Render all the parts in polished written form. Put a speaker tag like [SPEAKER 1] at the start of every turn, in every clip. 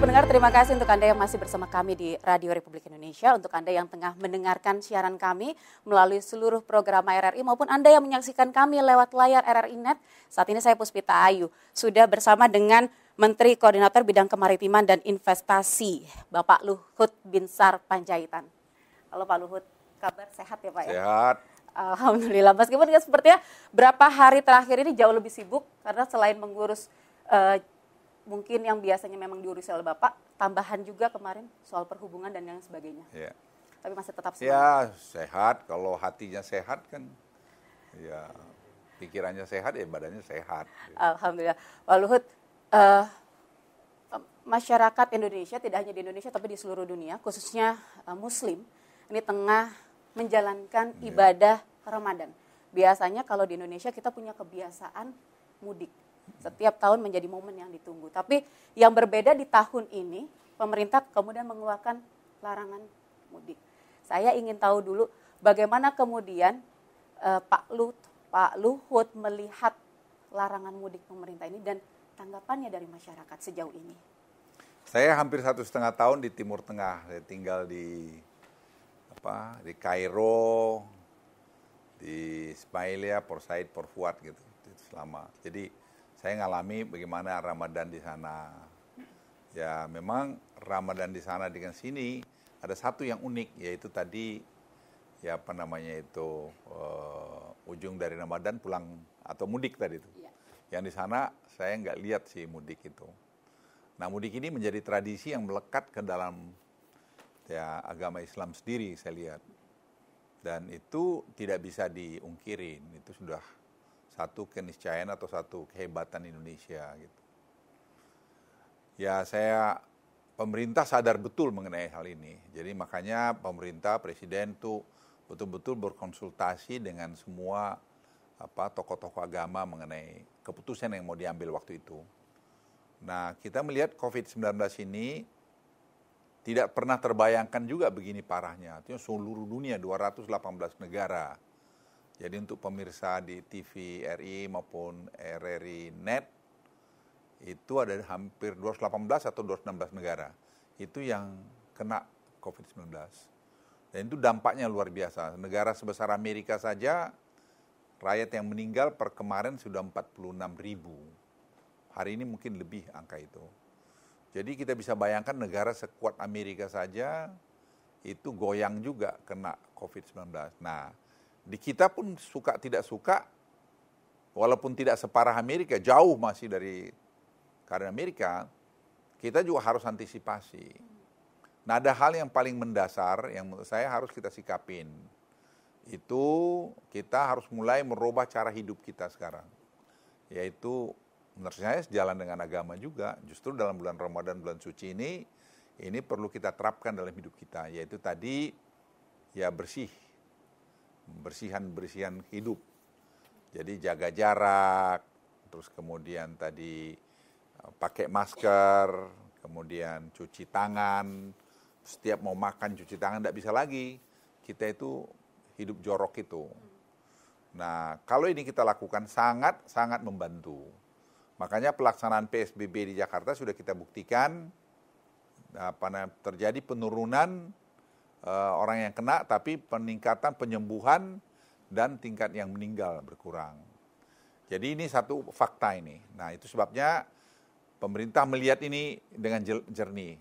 [SPEAKER 1] pendengar, terima kasih untuk Anda yang masih bersama kami di Radio Republik Indonesia. Untuk Anda yang tengah mendengarkan siaran kami melalui seluruh program RRI maupun Anda yang menyaksikan kami lewat layar RRI Net. Saat ini saya Puspita Ayu, sudah bersama dengan Menteri Koordinator Bidang Kemaritiman dan Investasi, Bapak Luhut Binsar Panjaitan. Halo Pak Luhut, kabar sehat ya Pak ya?
[SPEAKER 2] Sehat.
[SPEAKER 1] Alhamdulillah, meskipun sepertinya berapa hari terakhir ini jauh lebih sibuk karena selain mengurus mungkin yang biasanya memang diurus oleh Bapak, tambahan juga kemarin soal perhubungan dan yang sebagainya.
[SPEAKER 2] Ya.
[SPEAKER 1] Tapi masih tetap semangat.
[SPEAKER 2] Ya, sehat. Kalau hatinya sehat kan, ya pikirannya sehat, ya badannya sehat.
[SPEAKER 1] Alhamdulillah. Pak Luhut, masyarakat Indonesia, tidak hanya di Indonesia tapi di seluruh dunia, khususnya Muslim, ini tengah menjalankan ibadah Ramadan. Biasanya kalau di Indonesia kita punya kebiasaan mudik. Setiap tahun menjadi momen yang ditunggu. Tapi yang berbeda di tahun ini, pemerintah kemudian mengeluarkan larangan mudik. Saya ingin tahu dulu bagaimana kemudian Pak Luhut melihat larangan mudik pemerintah ini dan tanggapannya dari masyarakat sejauh ini.
[SPEAKER 2] Saya hampir 1,5 tahun di Timur Tengah. Saya tinggal di Kairo, di Ismailia, Port Said, Port Fuad gitu. Selama. Jadi saya ngalami bagaimana Ramadan di sana. Ya memang Ramadan di sana dengan sini ada satu yang unik, yaitu tadi ya ujung dari Ramadan pulang atau mudik tadi itu. Ya. Yang di sana saya nggak lihat sih mudik itu. Nah mudik ini menjadi tradisi yang melekat ke dalam ya agama Islam sendiri saya lihat. Dan itu tidak bisa diungkirin, itu sudah satu keniscayaan atau satu kehebatan Indonesia gitu. Ya pemerintah sadar betul mengenai hal ini. Jadi makanya pemerintah, presiden tuh betul-betul berkonsultasi dengan semua tokoh-tokoh agama mengenai keputusan yang mau diambil waktu itu. Nah, kita melihat COVID-19 ini tidak pernah terbayangkan juga begini parahnya. Artinya seluruh dunia 218 negara. Jadi untuk pemirsa di TV RI maupun RRI Net, itu ada hampir 218 atau 216 negara. Itu yang kena COVID-19. Dan itu dampaknya luar biasa. Negara sebesar Amerika saja, rakyat yang meninggal per kemarin sudah 46.000. Hari ini mungkin lebih angka itu. Jadi kita bisa bayangkan negara sekuat Amerika saja, itu goyang juga kena COVID-19. Nah, di kita pun suka tidak suka, walaupun tidak separah Amerika, jauh masih dari karena Amerika, kita juga harus antisipasi. Nah ada hal yang paling mendasar yang menurut saya harus kita sikapin. Itu kita harus mulai merubah cara hidup kita sekarang. Yaitu menurut saya sejalan dengan agama juga. Justru dalam bulan Ramadan, bulan suci ini perlu kita terapkan dalam hidup kita. Yaitu tadi ya bersihan hidup. Jadi jaga jarak, terus kemudian tadi pakai masker, kemudian cuci tangan, setiap mau makan cuci tangan, tidak bisa lagi. Kita itu hidup jorok itu. Nah, kalau ini kita lakukan sangat membantu. Makanya pelaksanaan PSBB di Jakarta sudah kita buktikan terjadi penurunan orang yang kena, tapi peningkatan penyembuhan dan tingkat yang meninggal berkurang. Jadi ini satu fakta ini. Nah itu sebabnya pemerintah melihat ini dengan jernih.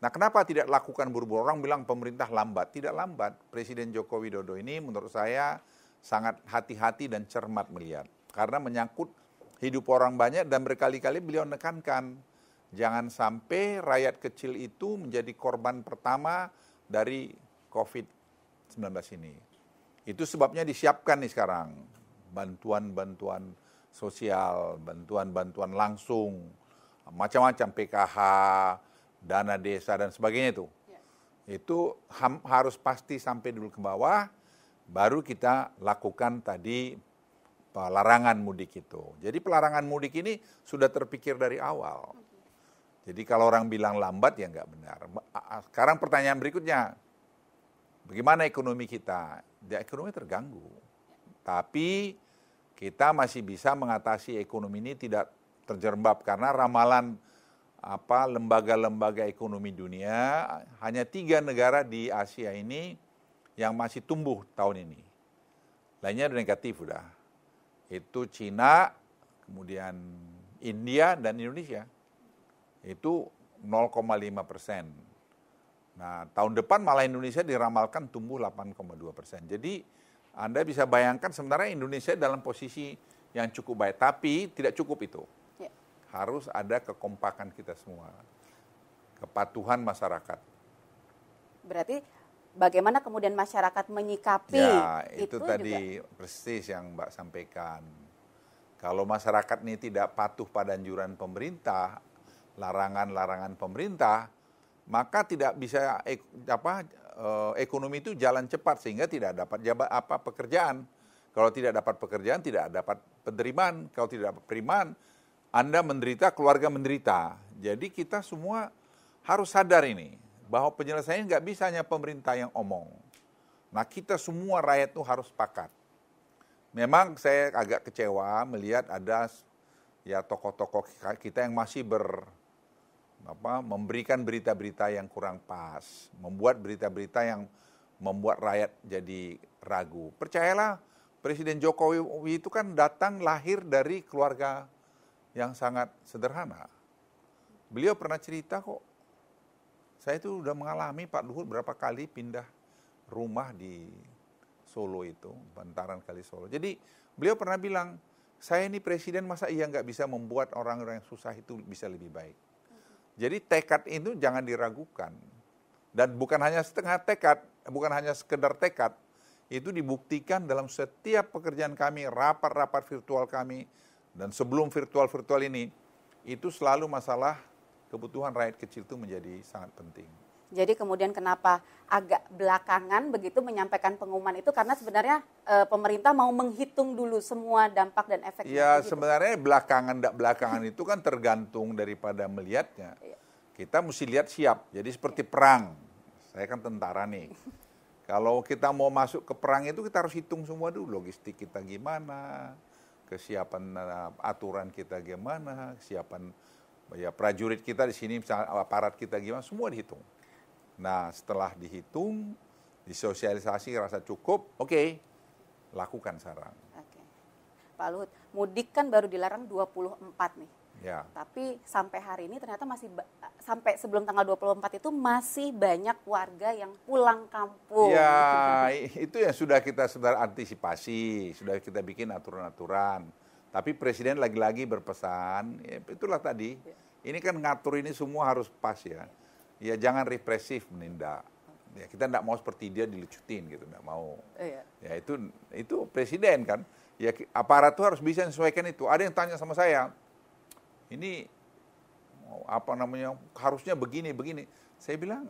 [SPEAKER 2] Nah kenapa tidak lakukan buru-buru? Orang bilang pemerintah lambat. Tidak lambat. Presiden Joko Widodo ini menurut saya sangat hati-hati dan cermat melihat. Karena menyangkut hidup orang banyak dan berkali-kali beliau menekankan. Jangan sampai rakyat kecil itu menjadi korban pertama dari COVID-19 ini. Itu sebabnya disiapkan nih sekarang bantuan-bantuan sosial, bantuan-bantuan langsung, macam-macam PKH, dana desa dan sebagainya itu. Itu harus pasti sampai dulu ke bawah, baru kita lakukan tadi pelarangan mudik itu. Jadi pelarangan mudik ini sudah terpikir dari awal. Jadi kalau orang bilang lambat ya nggak benar. Sekarang pertanyaan berikutnya, bagaimana ekonomi kita? Ya, ekonomi terganggu. Tapi kita masih bisa mengatasi ekonomi ini tidak terjerembab karena ramalan lembaga-lembaga ekonomi dunia, hanya 3 negara di Asia ini yang masih tumbuh tahun ini. Lainnya udah negatif udah. Itu Cina, kemudian India dan Indonesia. Itu 0,5%. Nah, tahun depan malah Indonesia diramalkan tumbuh 8,2%. Jadi Anda bisa bayangkan sebenarnya Indonesia dalam posisi yang cukup baik, tapi tidak cukup itu. Ya. Harus ada kekompakan kita semua, kepatuhan masyarakat.
[SPEAKER 1] Berarti bagaimana kemudian masyarakat menyikapi
[SPEAKER 2] ya, itu tadi
[SPEAKER 1] juga
[SPEAKER 2] persis yang Mbak sampaikan. Kalau masyarakat ini tidak patuh pada anjuran pemerintah, larangan-larangan pemerintah, maka tidak bisa ekonomi itu jalan cepat sehingga tidak dapat pekerjaan. Kalau tidak dapat pekerjaan, tidak dapat penerimaan. Kalau tidak dapat penerimaan, Anda menderita, keluarga menderita. Jadi kita semua harus sadar ini, bahwa penyelesaian nggak bisa hanya pemerintah yang omong. Nah, kita semua rakyat itu harus sepakat. Memang saya agak kecewa melihat ada ya tokoh-tokoh kita yang masih memberikan berita-berita yang kurang pas, membuat berita-berita yang membuat rakyat jadi ragu. Percayalah, Presiden Jokowi itu kan datang lahir dari keluarga yang sangat sederhana. Beliau pernah cerita kok, saya itu udah mengalami Pak Luhut berapa kali pindah rumah di Solo itu, bantaran kali Solo. Jadi beliau pernah bilang, saya ini presiden masa iya nggak bisa membuat orang-orang yang susah itu bisa lebih baik. Jadi tekad itu jangan diragukan. Dan bukan hanya setengah tekad, bukan hanya sekedar tekad, itu dibuktikan dalam setiap pekerjaan kami, rapat-rapat virtual kami, dan sebelum virtual ini, itu selalu masalah kebutuhan rakyat kecil itu menjadi sangat penting.
[SPEAKER 1] Jadi kemudian kenapa agak belakangan begitu menyampaikan pengumuman itu, karena sebenarnya pemerintah mau menghitung dulu semua dampak dan efeknya.
[SPEAKER 2] Ya begitu. Sebenarnya belakangan itu kan tergantung daripada melihatnya. Kita mesti lihat siap, jadi seperti perang. Saya kan tentara nih. Kalau kita mau masuk ke perang itu kita harus hitung semua dulu, logistik kita gimana, kesiapan aturan kita gimana, kesiapan ya prajurit kita di sini, misalnya aparat kita gimana, semua dihitung. Nah, setelah dihitung, disosialisasi rasa cukup, oke, lakukan sekarang.
[SPEAKER 1] Oke. Pak Luhut, mudik kan baru dilarang 24 nih.
[SPEAKER 2] Ya.
[SPEAKER 1] Tapi sampai hari ini ternyata sampai sebelum tanggal 24 itu masih banyak warga yang pulang kampung.
[SPEAKER 2] Ya, itu yang sudah kita antisipasi, sudah kita bikin aturan-aturan. Tapi Presiden lagi-lagi berpesan, ya itulah tadi, ini kan ngatur ini semua harus pas ya. Ya jangan represif menindak. Ya kita tidak mau seperti dia dilucutin gitu, tidak mau. Ya itu Presiden kan. Ya aparat itu harus bisa menyesuaikan itu. Ada yang tanya sama saya, ini harusnya begini. Saya bilang,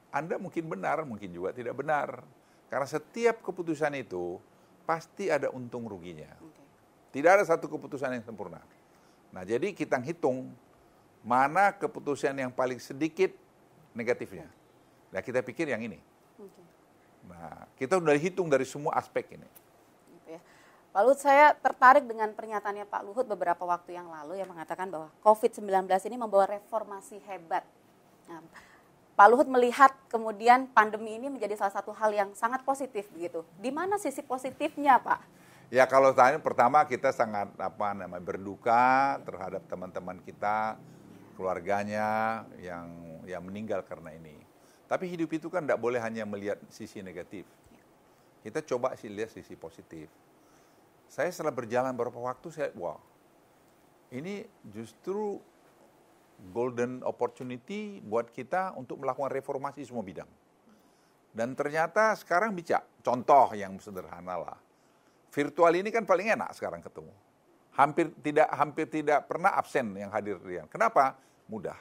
[SPEAKER 2] Anda mungkin benar, mungkin juga tidak benar. Karena setiap keputusan itu pasti ada untung ruginya. Tidak ada satu keputusan yang sempurna. Nah, jadi kita hitung mana keputusan yang paling sedikit negatifnya. Nah, kita pikir yang ini. Nah, kita sudah hitung dari semua aspek ini.
[SPEAKER 1] Pak Luhut, saya tertarik dengan pernyataannya Pak Luhut beberapa waktu yang lalu yang mengatakan bahwa COVID-19 ini membawa reformasi hebat. Nah, Pak Luhut melihat kemudian pandemi ini menjadi salah satu hal yang sangat positif begitu. Di mana sisi positifnya, Pak?
[SPEAKER 2] Ya kalau tanya pertama kita sangat berduka terhadap teman-teman kita, keluarganya yang meninggal karena ini. Tapi hidup itu kan tidak boleh hanya melihat sisi negatif. Kita coba lihat sisi positif. Saya setelah berjalan beberapa waktu, ini justru golden opportunity buat kita untuk melakukan reformasi semua bidang. Dan ternyata sekarang bisa, contoh yang sederhana lah. Virtual ini kan paling enak sekarang ketemu. Hampir tidak pernah absen yang hadir. Kenapa? Mudah.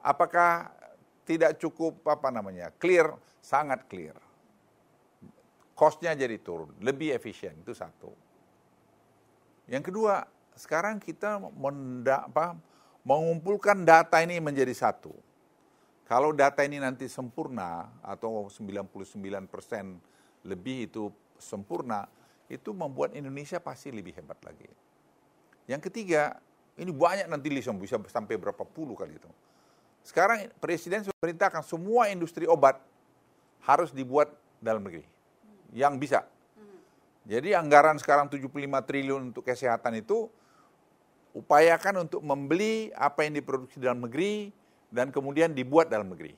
[SPEAKER 2] Apakah tidak cukup clear? Sangat clear. Cost-nya jadi turun, lebih efisien, itu satu. Yang kedua, sekarang kita mengumpulkan data ini menjadi satu. Kalau data ini nanti sempurna, atau 99% lebih itu sempurna, itu membuat Indonesia pasti lebih hebat lagi. Yang ketiga, Ini banyak nanti list bisa sampai berapa puluh kali itu. Sekarang Presiden sudah perintahkan semua industri obat harus dibuat dalam negeri. Yang bisa. Jadi anggaran sekarang 75 triliun untuk kesehatan itu upayakan untuk membeli apa yang diproduksi dalam negeri dan kemudian dibuat dalam negeri.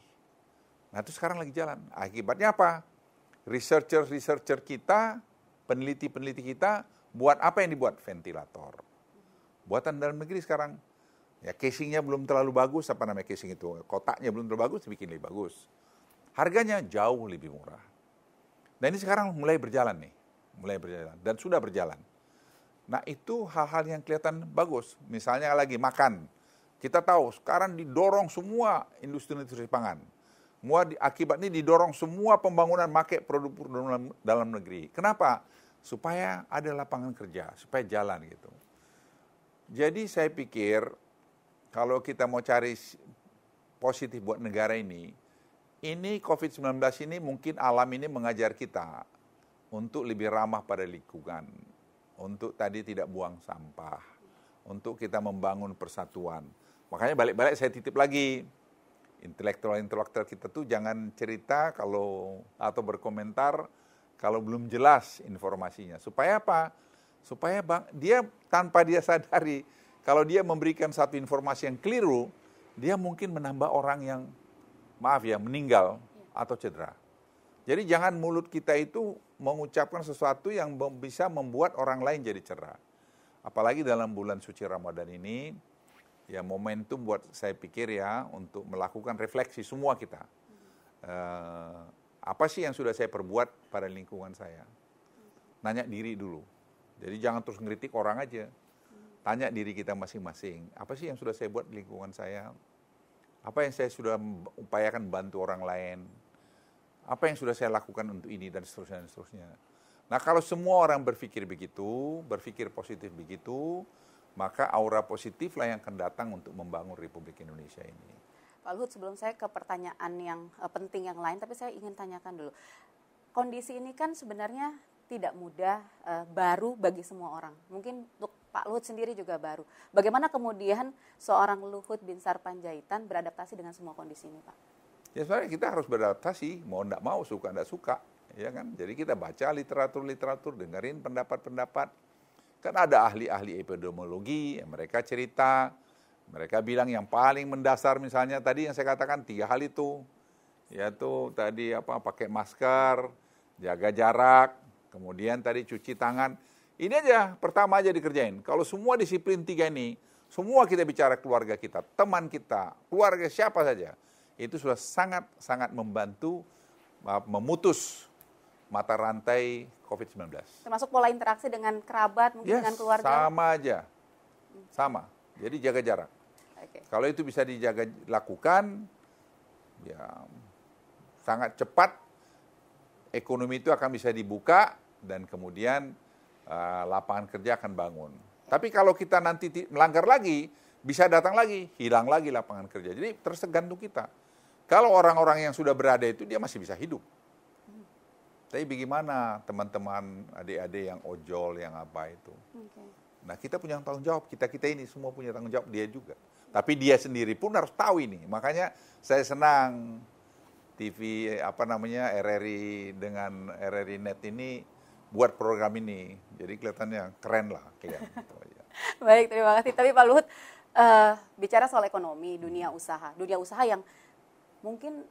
[SPEAKER 2] Nah itu sekarang lagi jalan. Akibatnya apa? Researcher kita, peneliti kita buat apa yang dibuat? Ventilator. Buatan dalam negeri sekarang. Ya casingnya belum terlalu bagus, apa namanya casing itu? Kotaknya belum terlalu bagus, bikin lebih bagus. Harganya jauh lebih murah. Dan ini sekarang mulai berjalan nih. Dan sudah berjalan. Nah itu hal-hal yang kelihatan bagus. Misalnya lagi makan. Kita tahu sekarang didorong semua industri pangan. Akibatnya didorong semua pembangunan pakai produk dalam negeri. Kenapa? Supaya ada lapangan kerja, supaya jalan gitu. Jadi saya pikir kalau kita mau cari positif buat negara ini COVID-19 ini mungkin alam ini mengajar kita untuk lebih ramah pada lingkungan, untuk tadi tidak buang sampah, untuk kita membangun persatuan. Makanya balik-balik saya titip lagi, intelektual kita tuh jangan cerita atau berkomentar kalau belum jelas informasinya. Supaya apa? Supaya dia tanpa dia sadari, kalau dia memberikan satu informasi yang keliru, dia mungkin menambah orang yang, meninggal atau cedera. Jadi jangan mulut kita itu mengucapkan sesuatu yang bisa membuat orang lain jadi cedera. Apalagi dalam bulan suci Ramadan ini, ya momentum buat saya pikir ya untuk melakukan refleksi semua kita. Apa sih yang sudah saya perbuat pada lingkungan saya? Nanya diri dulu. Jadi jangan terus ngeritik orang aja. Tanya diri kita masing-masing. Apa sih yang sudah saya buat di lingkungan saya? Apa yang saya sudah upayakan bantu orang lain? Apa yang sudah saya lakukan untuk ini dan seterusnya dan seterusnya. Nah kalau semua orang berpikir begitu, berpikir positif begitu, maka aura positif lah yang akan datang untuk membangun Republik Indonesia ini.
[SPEAKER 1] Pak Luhut, sebelum saya ke pertanyaan yang penting yang lain, tapi saya ingin tanyakan dulu. Kondisi ini kan sebenarnya tidak mudah, baru bagi semua orang. Mungkin untuk Pak Luhut sendiri juga baru. Bagaimana kemudian seorang Luhut Binsar Panjaitan beradaptasi dengan semua kondisi ini, Pak?
[SPEAKER 2] Ya sebenarnya kita harus beradaptasi, mau enggak mau, suka enggak suka. Ya kan? Jadi kita baca literatur, dengerin pendapat-pendapat. Kan ada ahli-ahli epidemiologi, mereka cerita, mereka bilang yang paling mendasar misalnya tadi yang saya katakan 3 hal itu. Yaitu tadi pakai masker, jaga jarak, kemudian tadi cuci tangan. Ini aja, pertama aja dikerjain. Kalau semua disiplin 3 ini, semua kita bicara keluarga kita, teman kita, keluarga siapa saja, itu sudah sangat membantu memutus mata rantai COVID-19.
[SPEAKER 1] Termasuk pola interaksi dengan kerabat, mungkin dengan keluarga?
[SPEAKER 2] Sama aja. Sama. Jadi jaga jarak. Okay. Kalau itu bisa lakukan, ya sangat cepat ekonomi itu akan bisa dibuka dan kemudian lapangan kerja akan bangun. Tapi kalau kita nanti melanggar lagi, bisa datang lagi, hilang lagi lapangan kerja. Jadi tergantung kita. Kalau orang-orang yang sudah berada itu dia masih bisa hidup. Tapi bagaimana teman-teman, adik-adik yang ojol, yang apa itu. Okay. Nah kita punya tanggung jawab, kita ini semua punya tanggung jawab, dia juga. Tapi dia sendiri pun harus tahu ini. Makanya saya senang TV RRI dengan RRI Net ini buat program ini. Jadi kelihatannya keren lah.
[SPEAKER 1] Baik, terima kasih. Tapi Pak Luhut, bicara soal ekonomi, dunia usaha yang mungkin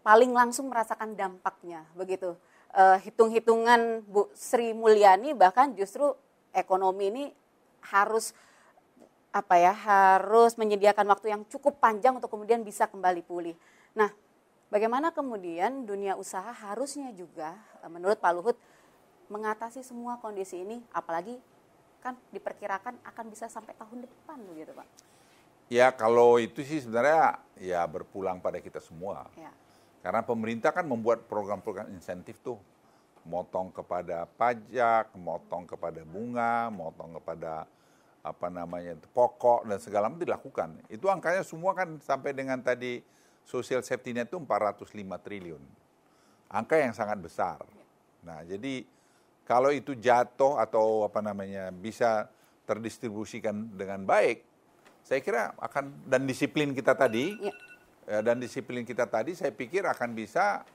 [SPEAKER 1] paling langsung merasakan dampaknya, begitu. Hitung-hitungan Bu Sri Mulyani bahkan justru ekonomi ini harus menyediakan waktu yang cukup panjang untuk kemudian bisa kembali pulih. Nah, bagaimana kemudian dunia usaha harusnya juga menurut Pak Luhut mengatasi semua kondisi ini, apalagi kan diperkirakan akan bisa sampai tahun depan begitu, Pak?
[SPEAKER 2] Ya kalau itu sih sebenarnya ya berpulang pada kita semua. Ya. Karena pemerintah kan membuat program-program insentif tuh. Motong kepada pajak, motong kepada bunga, motong kepada pokok dan segala macam dilakukan. Itu angkanya semua kan sampai dengan tadi social safety net itu 405 triliun. Angka yang sangat besar. Nah, jadi kalau itu jatuh atau bisa terdistribusikan dengan baik, saya kira akan, dan disiplin kita tadi, saya pikir akan bisa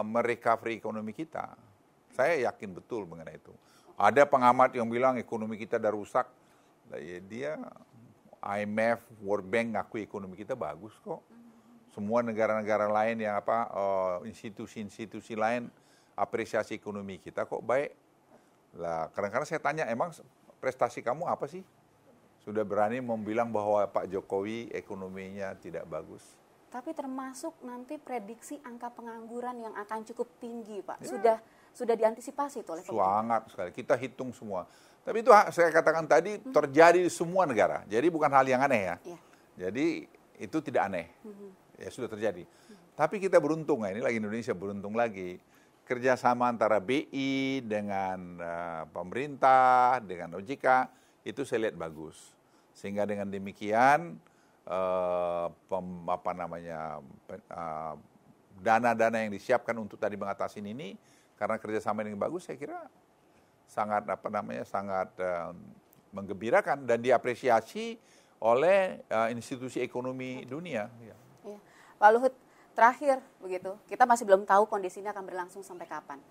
[SPEAKER 2] merecovery ekonomi kita. Saya yakin betul mengenai itu. Ada pengamat yang bilang ekonomi kita udah rusak. Dia IMF, World Bank ngaku ekonomi kita bagus kok. Semua negara-negara lain yang institusi-institusi lain apresiasi ekonomi kita kok baik. Lah, kadang-kadang saya tanya, emang prestasi kamu apa sih? Sudah berani membilang bahwa Pak Jokowi ekonominya tidak bagus.
[SPEAKER 1] Tapi termasuk nanti prediksi angka pengangguran yang akan cukup tinggi, Pak. Ya. Sudah diantisipasi itu oleh pemerintah.
[SPEAKER 2] Sangat sekali. Kita hitung semua. Tapi itu saya katakan tadi terjadi di semua negara. Jadi bukan hal yang aneh ya. Jadi itu tidak aneh. Ya sudah terjadi. Tapi kita beruntung, ini lagi Indonesia beruntung lagi. Kerjasama antara BI dengan pemerintah, dengan OJK, itu saya lihat bagus. Sehingga dengan demikian dana-dana yang disiapkan untuk tadi mengatasi ini, karena kerjasama yang bagus, saya kira sangat sangat menggembirakan dan diapresiasi oleh institusi ekonomi dunia.
[SPEAKER 1] Ya. Pak Luhut, terakhir begitu, kita masih belum tahu kondisinya akan berlangsung sampai kapan.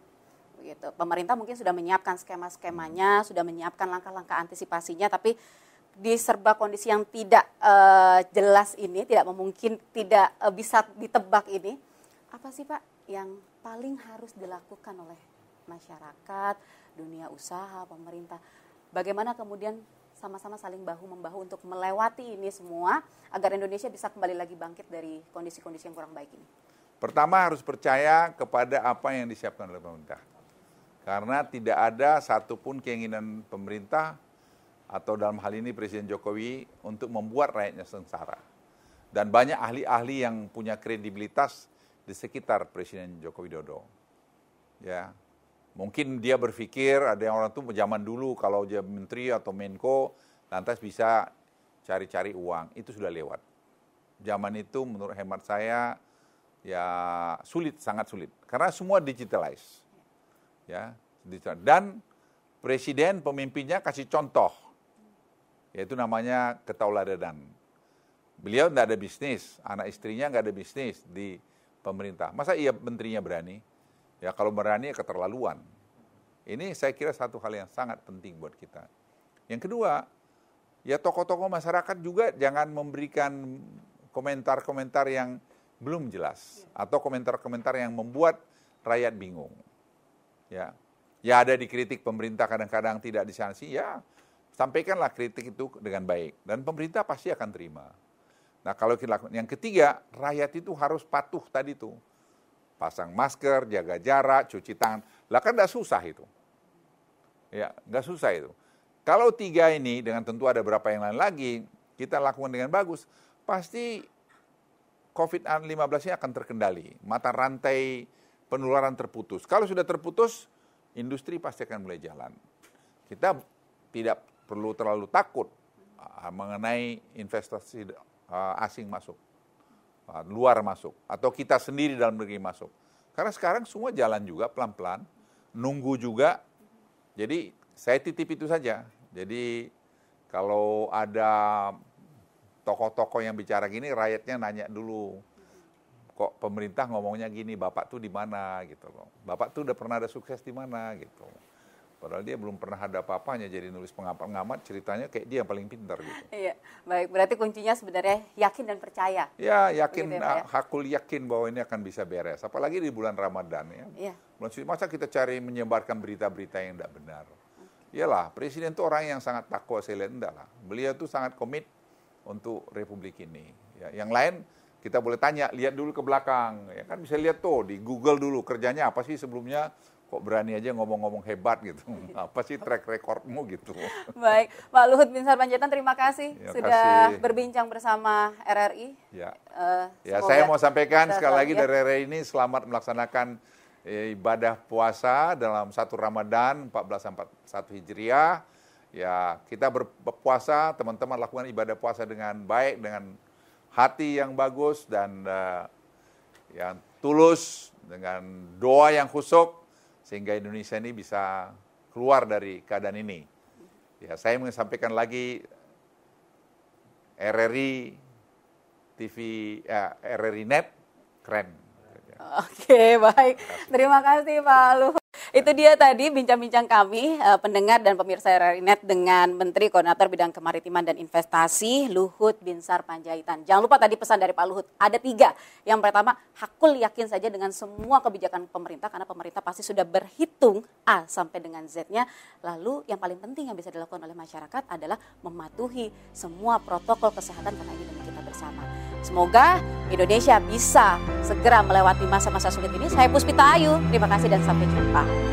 [SPEAKER 1] Begitu. Pemerintah mungkin sudah menyiapkan skema-skemanya, sudah menyiapkan langkah-langkah antisipasinya, tapi di serba kondisi yang tidak jelas ini, tidak bisa ditebak ini, apa sih Pak yang paling harus dilakukan oleh masyarakat, dunia usaha, pemerintah? Bagaimana kemudian sama-sama saling bahu-membahu untuk melewati ini semua agar Indonesia bisa kembali lagi bangkit dari kondisi-kondisi yang kurang baik ini?
[SPEAKER 2] Pertama harus percaya kepada apa yang disiapkan oleh pemerintah. Karena tidak ada satupun keinginan pemerintah atau dalam hal ini Presiden Jokowi untuk membuat rakyatnya sengsara. Dan banyak ahli-ahli yang punya kredibilitas di sekitar Presiden Joko Widodo. Ya. Mungkin dia berpikir, ada yang orang tuh zaman dulu kalau dia menteri atau menko, lantas bisa cari-cari uang. Itu sudah lewat. Zaman itu menurut hemat saya, ya sulit, sangat sulit. Karena semua digitalize. Ya, dan presiden pemimpinnya kasih contoh, yaitu namanya ketauladanan. Beliau tidak ada bisnis, anak istrinya nggak ada bisnis di pemerintah. Masa iya menterinya berani? Ya kalau berani ya keterlaluan. Ini saya kira satu hal yang sangat penting buat kita. Yang kedua, ya tokoh-tokoh masyarakat juga jangan memberikan komentar-komentar yang belum jelas atau komentar-komentar yang membuat rakyat bingung. Ya ada dikritik pemerintah kadang-kadang tidak disanksi, ya sampaikanlah kritik itu dengan baik dan pemerintah pasti akan terima. Nah kalau kita lakukan, yang ketiga, rakyat itu harus patuh tadi tuh, pasang masker, jaga jarak, cuci tangan. Lah kan nggak susah itu, ya nggak susah itu. Kalau tiga ini dengan tentu ada beberapa yang lain lagi kita lakukan dengan bagus, pasti COVID-19 ini akan terkendali, mata rantai penularan terputus. Kalau sudah terputus, industri pasti akan mulai jalan. Kita tidak perlu terlalu takut mengenai investasi asing masuk, luar masuk, atau kita sendiri dalam negeri masuk. Karena sekarang semua jalan juga pelan-pelan, nunggu juga. Jadi saya titip itu saja. Jadi kalau ada tokoh-tokoh yang bicara gini, rakyatnya nanya dulu, kok pemerintah ngomongnya gini, Bapak tuh di mana gitu loh. Bapak tuh udah pernah ada sukses di mana gitu. Padahal dia belum pernah ada apa-apanya jadi nulis pengamat ceritanya kayak dia yang paling pintar gitu.
[SPEAKER 1] Iya, baik. Berarti kuncinya sebenarnya yakin dan percaya.
[SPEAKER 2] Ya, yakin,
[SPEAKER 1] ya?
[SPEAKER 2] hakul yakin bahwa ini akan bisa beres. Apalagi di bulan Ramadan ya. Iya. Masa kita cari menyebarkan berita-berita yang tidak benar. Iyalah, Presiden itu orang yang sangat takwa, saya lihat enggak lah. Beliau tuh sangat komit untuk Republik ini. Ya, yang lain kita boleh tanya, lihat dulu ke belakang. Ya kan bisa lihat tuh, di Google dulu kerjanya apa sih sebelumnya. Kok berani aja ngomong-ngomong hebat gitu. Apa sih track recordmu gitu.
[SPEAKER 1] Baik, Pak Luhut Binsar Panjaitan, terima kasih sudah berbincang bersama RRI.
[SPEAKER 2] Ya, saya mau sampaikan sekali lagi dari RRI ini selamat melaksanakan ibadah puasa dalam 1 Ramadan 1441 Hijriah. Ya, kita berpuasa, teman-teman lakukan ibadah puasa dengan baik, dengan hati yang bagus dan yang tulus, dengan doa yang khusyuk, sehingga Indonesia ini bisa keluar dari keadaan ini. Ya, saya ingin sampaikan lagi RRI TV, RRI Net, keren.
[SPEAKER 1] Oke, baik. Terima kasih Pak Luhut. Itu dia tadi bincang-bincang kami, pendengar dan pemirsa RRI Net dengan Menteri Koordinator Bidang Kemaritiman dan Investasi, Luhut Binsar Panjaitan. Jangan lupa tadi pesan dari Pak Luhut, ada 3. Yang pertama, hakul yakin saja dengan semua kebijakan pemerintah, karena pemerintah pasti sudah berhitung A sampai dengan Z-nya. Lalu yang paling penting yang bisa dilakukan oleh masyarakat adalah mematuhi semua protokol kesehatan, karena ini demi kita bersama. Semoga Indonesia bisa segera melewati masa-masa sulit ini. Saya Puspita Ayu, terima kasih dan sampai jumpa.